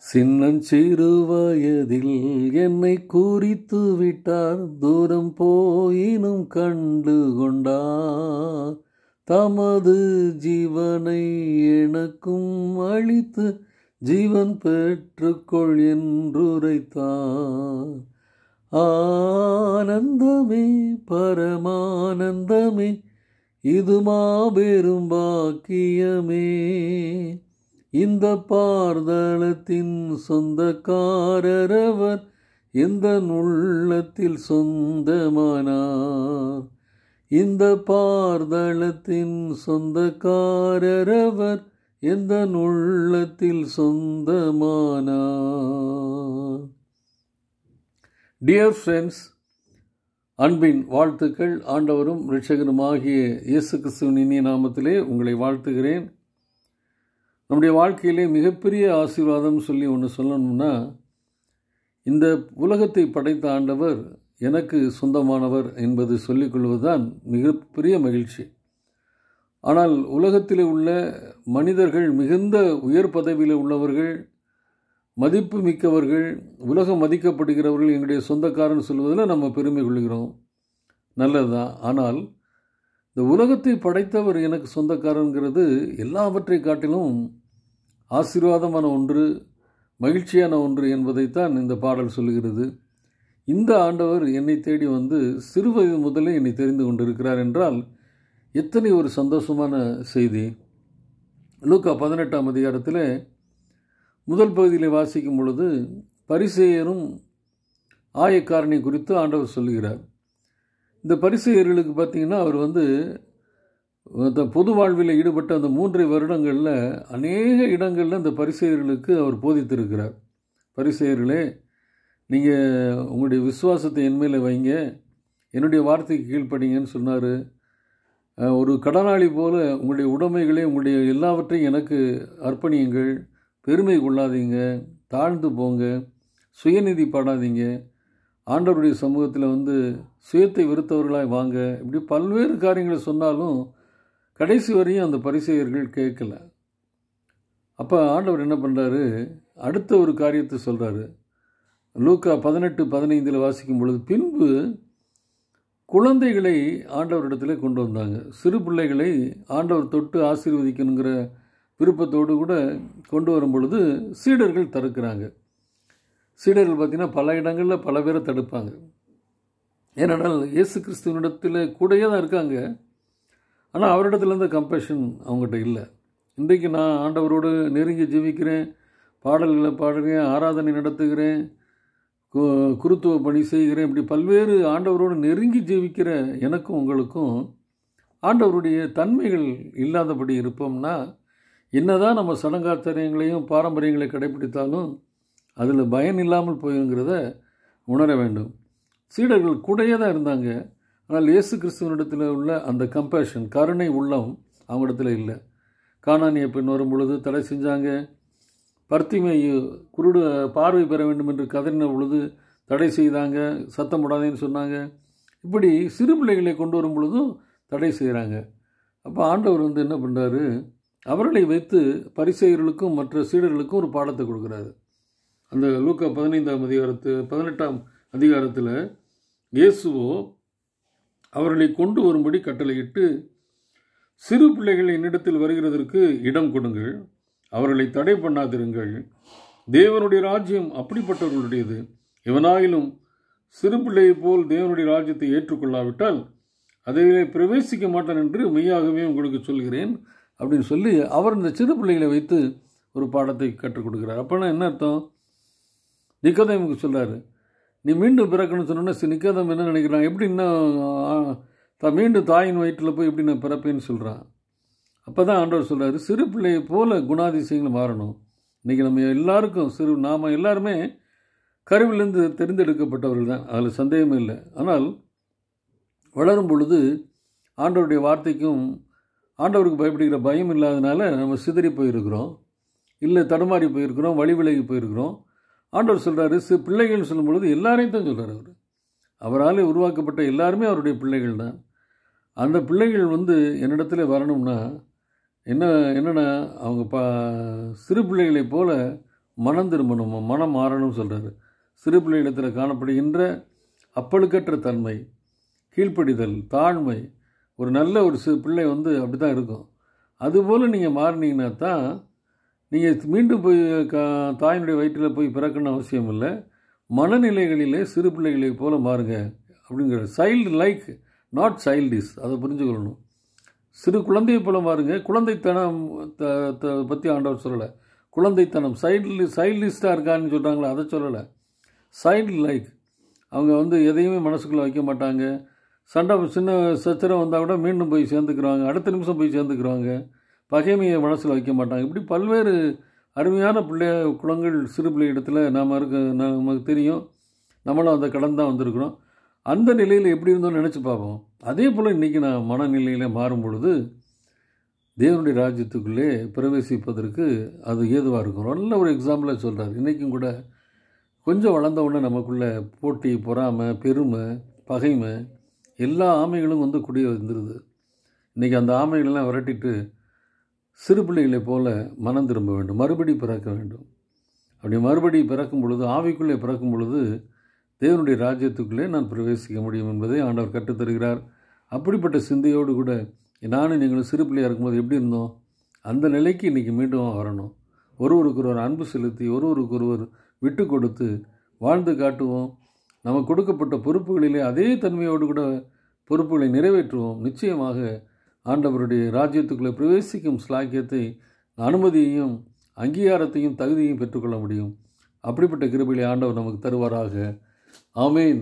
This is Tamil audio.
சின்னஞ்சிறு வயதில் என்னை குறித்து விட்டார், தூரம் போயினும் கண்டு கொண்டார். தமது ஜீவனை எனக்கும் அளித்து ஜீவன் பெற்றுக்கொள் என்றுரைத்தார். ஆனந்தமே பரமானந்தமே, இது மாபெரும் பாக்கியமே. இந்த பார்தலத்தின் சொந்தக்காரரவர் எந்த உள்ளத்தில் சொந்தமானார். இந்த பார்தலத்தின் சொந்தக்காரரவர் எந்த உள்ளத்தில் சொந்தமானார். டியர் ஃப்ரெண்ட்ஸ், அன்பின் வாழ்த்துக்கள். ஆண்டவரும் இரட்சகருமாகிய இயேசு கிறிஸ்துவின் இனிய நாமத்திலே உங்களை வாழ்த்துகிறேன். நம்முடைய வாழ்க்கையிலே மிகப்பெரிய ஆசீர்வாதம் சொல்லி ஒன்று சொல்லணும்னா, இந்த உலகத்தை படைத்த ஆண்டவர் எனக்கு சொந்தமானவர் என்பது சொல்லிக்கொள்வதுதான் மிகப்பெரிய மகிழ்ச்சி. ஆனால் உலகத்தில் உள்ள மனிதர்கள் மிகுந்த உயர் பதவியில் உள்ளவர்கள், மதிப்பு மிக்கவர்கள், உலகம் மதிக்கப்படுகிறவர்கள் எங்களுடைய சொந்தக்காரன் சொல்வதில் நம்ம பெருமை கொள்கிறோம். நல்லதுதான். ஆனால் இந்த உலகத்தை படைத்தவர் எனக்கு சொந்தக்காரங்கிறது எல்லாவற்றை காட்டிலும் ஆசீர்வாதமான ஒன்று, மகிழ்ச்சியான ஒன்று என்பதைத்தான் இந்த பாடல் சொல்லுகிறது. இந்த ஆண்டவர் என்னை தேடி வந்து சிறுவயது முதலே என்னை தெரிந்து கொண்டிருக்கிறார் என்றால் எத்தனை ஒரு சந்தோஷமான செய்தி. லூக்கா 18ஆம் அதிகாரத்தில் முதல் பகுதியில் வாசிக்கும் பொழுது பரிசேயரும் ஆயக்காரனை குறித்து ஆண்டவர் சொல்லுகிறார். இந்த பரிசேயர்களுக்கு பார்த்திங்கன்னா, அவர் வந்து பொது வாழ்வில் ஈடுபட்ட அந்த 3 வருடங்களில் அநேக இடங்களில் இந்த பரிசேயர்களுக்கு அவர் போதித்திருக்கிறார். பரிசேயர்களே, நீங்கள் உங்களுடைய விசுவாசத்தை என் மேலே வைங்க, என்னுடைய வார்த்தைக்கு கீழ்ப்படிங்கன்னு சொன்னார். ஒரு கடனாளி போல உங்களுடைய உடைமைகளே, உங்களுடைய எல்லாவற்றையும் எனக்கு அர்ப்பணியுங்கள், பெருமை கொள்ளாதீங்க, தாழ்ந்து போங்க, சுயநிதி பாடாதீங்க, ஆண்டவருடைய சமூகத்தில் வந்து சுயத்தை வெறுத்தவர்களாய் வாங்க, இப்படி பல்வேறு காரியங்களை சொன்னாலும் கடைசி வரையும் அந்த பரிசேயர்கள் கேட்கல. அப்போ ஆண்டவர் என்ன பண்ணுறாரு, அடுத்த ஒரு காரியத்தை சொல்கிறாரு. லூக்கா 18:15 வாசிக்கும் பொழுது, பின்பு குழந்தைகளை ஆண்டவரிடத்தில் கொண்டு வந்தாங்க. சிறு பிள்ளைகளை ஆண்டவர் தொட்டு ஆசீர்வதிக்கணுங்கிற விருப்பத்தோடு கூட கொண்டு வரும் பொழுது சீடர்கள் தடுக்கிறாங்க. சீடர்கள் பார்த்திங்கன்னா பல இடங்களில் பல பேரை தடுப்பாங்க. ஏனென்றால் இயேசு கிறிஸ்துவனிடத்தில் கூடயே தான் இருக்காங்க, ஆனால் அவரிடத்துல இருந்த கம்பேஷன் அவங்ககிட்ட இல்லை. இன்றைக்கு நான் ஆண்டவரோடு நெருங்கி ஜீவிக்கிறேன், பாடல்களை பாடுகிறேன், ஆராதனை நடத்துகிறேன், குருத்துவ பணி செய்கிறேன், இப்படி பல்வேறு ஆண்டவரோடு நெருங்கி ஜீவிக்கிற எனக்கும் உங்களுக்கும் ஆண்டவருடைய தன்மைகள் இல்லாதபடி இருப்போம்னா, என்னதான் நம்ம சடங்காச்சாரியங்களையும் பாரம்பரியங்களை கடைபிடித்தாலும் அதில் பயன் இல்லாமல் போயிருங்கிறத உணர வேண்டும். சீடர்கள் கூடையே தான் இருந்தாங்க, ஆனால் இயேசு கிறிஸ்துவனிடத்தில் உள்ள அந்த கம்பேஷன், கருணை உள்ளம் அவங்களிடத்தில் இல்லை. கானானிய பெண் வரும் பொழுது தடை செஞ்சாங்க. பர்த்திமேயு குருடு பார்வை பெற வேண்டும் என்று கதறின பொழுது தடை செய்தாங்க, சத்தம் போடாதேன்னு சொன்னாங்க. இப்படி சிறு பிள்ளைகளை கொண்டு வரும் பொழுதும் தடை செய்கிறாங்க. அப்போ ஆண்டவர் வந்து என்ன பண்ணுறாரு, அவர்களை வைத்து பரிசேயர்களுக்கும் மற்ற சீடர்களுக்கும் ஒரு பாடத்தை கொடுக்குறாரு. அந்த லூக்கா 18ஆம் அதிகாரத்தில் இயேசுவோ அவர்களை கொண்டு வரும்படி கட்டளையிட்டு, சிறு பிள்ளைகள் என்னிடத்தில் வருகிறதற்கு இடம் கொடுங்கள், அவர்களை தடை பண்ணாதிருங்கள், தேவனுடைய ராஜ்யம் அப்படிப்பட்டவர்களுடையது. எவனாயிலும் சிறு பிள்ளையைப் போல் தேவனுடைய ராஜ்யத்தை ஏற்றுக்கொள்ளாவிட்டால் அதை பிரவேசிக்க மாட்டான் என்று மெய்யாகவே உங்களுக்கு சொல்கிறேன் அப்படின்னு சொல்லி அவர் இந்த சிறு பிள்ளைகளை வைத்து ஒரு பாடத்தை கற்றுக் கொடுக்குறார். அப்போனா என்ன அர்த்தம்? நிக்கோதேமுக்கு சொல்கிறாரு, நீ மீண்டும் பிறக்கணும்னு சொன்னோன்னா நிக்கோதேம் என்ன நினைக்கிறான், எப்படி இன்னும் மீண்டும் தாயின் வயிற்றில் போய் எப்படி நான் பிறப்பேன்னு சொல்கிறான். அப்போ தான் ஆண்டவர் சொல்கிறாரு, சிறு பிள்ளையை போல குணாதிசயங்கள் மாறணும். இன்றைக்கி நம்ம எல்லாருக்கும் நாம் எல்லாருமே கருவிலிருந்து தெரிந்தெடுக்கப்பட்டவர்கள் தான், அதில் சந்தேகமே இல்லை. ஆனால் வளரும் பொழுது ஆண்டவருடைய வார்த்தைக்கும் ஆண்டவருக்கு பயப்படுகிற பயம் இல்லாதனால நம்ம சிதறி போயிருக்கிறோம், இல்லை தடுமாறி போயிருக்கிறோம், வழி விலகி போயிருக்கிறோம். ஆண்டவர் சொல்கிறாரு, பிள்ளைகள்னு சொல்லும் பொழுது எல்லாரையும் தான் சொல்கிறார். அவரால் உருவாக்கப்பட்ட எல்லாருமே அவருடைய பிள்ளைகள் தான். அந்த பிள்ளைகள் வந்து என்னிடத்துல வரணும்னா என்னென்னா அவங்க சிறு பிள்ளைகளைப் போல மனம் திரும்பணும், மனம் மாறணும்னு சொல்கிறாரு. சிறு பிள்ளையிடத்தில் காணப்படுகின்ற அப்பழுக்கற்ற தன்மை, கீழ்ப்படிதல், தாழ்மை, ஒரு நல்ல ஒரு பிள்ளை வந்து அப்படி தான் இருக்கும். அதுபோல் நீங்கள் மாறினீங்கன்னா தான் நீங்கள் மீண்டும் போய் தாயினுடைய வயிற்றில் போய் பிறக்கணும்னு அவசியம் இல்லை. மனநிலைகளிலே சிறு பிள்ளைகளை போல மாறுங்க அப்படிங்கிற. சைல்டு லைக், நாட் சைல்டிஷ், அதை புரிஞ்சுக்கொள்ளணும். சிறு குழந்தையை போல மாறுங்க. குழந்தைத்தனம் பற்றி ஆண்டவர் சொல்லலை. குழந்தைத்தனம் சைல்டிஸ்டாக இருக்கான்னு சொல்கிறாங்களே, அதை சொல்லலை. சைல்டு லைக், அவங்க வந்து எதையுமே மனசுக்குள்ளே வைக்க மாட்டாங்க. சண்டை சின்ன சச்சரவு வந்தால் கூட மீண்டும் போய் சேர்ந்துக்கிறாங்க, அடுத்த நிமிஷம் போய் சேர்ந்துக்கிறாங்க. பகைமையை மனசில் வைக்க மாட்டாங்க. இப்படி பல்வேறு அருமையான குணங்கள் சிறு பிள்ளை இடத்துல நமக்கு தெரியும். நம்மளும் அந்த கடன் தான் வந்திருக்கிறோம். அந்த நிலையில் எப்படி இருந்தோம்னு நினச்சி பார்ப்போம். அதே போல் இன்றைக்கி நான் மனநிலையில் மாறும் பொழுது தேவனுடைய ராஜ்யத்துக்குள்ளே பிரவேசிப்பதற்கு அது ஏதுவாக இருக்கும். நல்ல ஒரு எக்ஸாம்பிளாக சொல்கிறார். இன்றைக்கும் கூட கொஞ்சம் வளர்ந்த உடனே நமக்குள்ளே போட்டி, பொறாமை, பெருமை, பகைமை எல்லா ஆமைகளும் வந்து குடிய வந்துடுது. இன்றைக்கி அந்த ஆமைகளெல்லாம் விரட்டிட்டு சிறு பிள்ளைகளை போல மனம் திரும்ப வேண்டும், மறுபடி பிறக்க வேண்டும். அப்படி மறுபடி பிறக்கும் பொழுது, ஆவிக்குள்ளே பிறக்கும் பொழுது தேவனுடைய ராஜ்யத்துக்குள்ளே நான் பிரவேசிக்க முடியும் என்பதை ஆண்டவர் கற்றுத்தருகிறார். அப்படிப்பட்ட சிந்தையோடு கூட நானும் நீங்களும் சிறு பிள்ளையாக இருக்கும்போது எப்படி இருந்தோம், அந்த நிலைக்கு இன்றைக்கி மீண்டும் வரணும். ஒருவருக்கொருவர் அன்பு செலுத்தி, ஒருவருக்கொருவர் விட்டு கொடுத்து வாழ்ந்து காட்டுவோம். நமக்கு கொடுக்கப்பட்ட பொறுப்புகளிலே அதே தன்மையோடு கூட பொறுப்புகளை நிறைவேற்றுவோம். நிச்சயமாக ஆண்டவருடைய ராஜ்யத்துக்குள்ளே பிரவேசிக்கும் ஸ்லாக்கியத்தை, அனுமதியையும் அங்கீகாரத்தையும் தகுதியையும் பெற்றுக்கொள்ள முடியும். அப்படிப்பட்ட கிருபையை ஆண்டவர் நமக்கு தருவாராக. ஆமேன்.